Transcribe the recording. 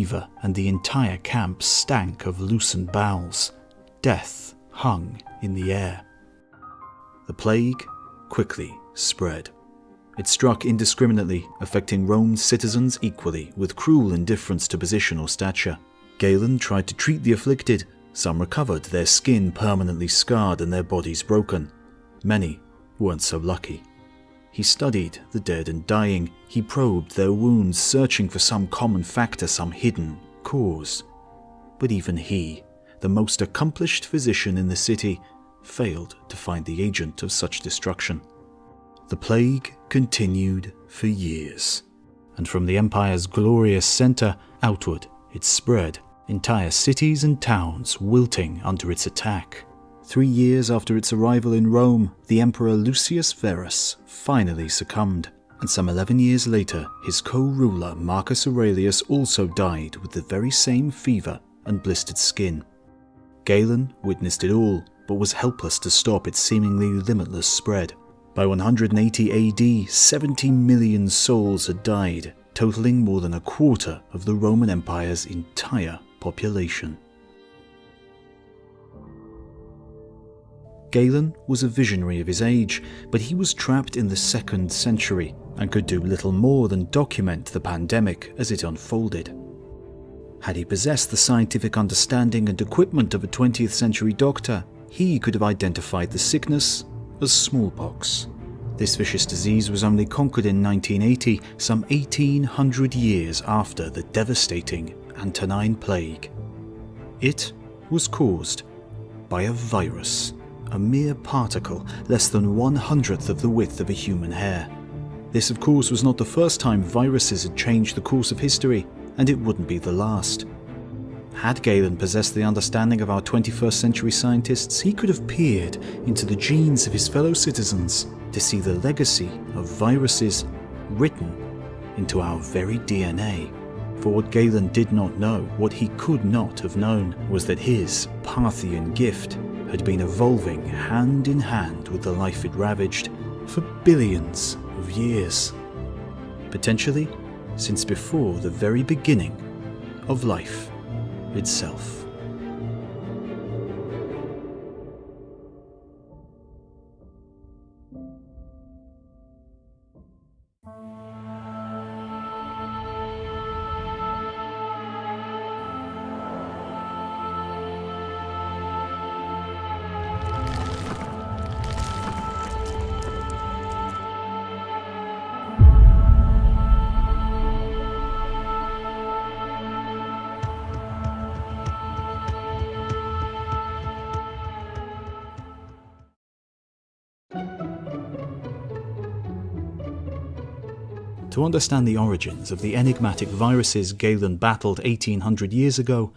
fever, and the entire camp stank of loosened bowels. Death hung in the air. The plague quickly spread. It struck indiscriminately, affecting Rome's citizens equally, with cruel indifference to position or stature. Galen tried to treat the afflicted. Some recovered, their skin permanently scarred and their bodies broken. Many weren't so lucky. He studied the dead and dying. He probed their wounds, searching for some common factor, some hidden cause. But even he, the most accomplished physician in the city, failed to find the agent of such destruction. The plague continued for years, and from the empire's glorious center outward it spread, entire cities and towns wilting under its attack. 3 years after its arrival in Rome, the Emperor Lucius Verus finally succumbed, and some 11 years later his co-ruler Marcus Aurelius also died with the very same fever and blistered skin. Galen witnessed it all, but was helpless to stop its seemingly limitless spread. By 180 AD, 70 million souls had died, totaling more than a quarter of the Roman Empire's entire population. Galen was a visionary of his age, but he was trapped in the 2nd century and could do little more than document the pandemic as it unfolded. Had he possessed the scientific understanding and equipment of a 20th century doctor, he could have identified the sickness as smallpox. This vicious disease was only conquered in 1980, some 1800 years after the devastating Antonine Plague. It was caused by a virus, a mere particle less than 1/100th of the width of a human hair. This, of course, was not the first time viruses had changed the course of history, and it wouldn't be the last. Had Galen possessed the understanding of our 21st century scientists, he could have peered into the genes of his fellow citizens to see the legacy of viruses written into our very DNA. For what Galen did not know, what he could not have known, was that his Parthian gift had been evolving hand in hand with the life it ravaged for billions of years. Potentially since before the very beginning of life itself. To understand the origins of the enigmatic viruses Galen battled 1800 years ago,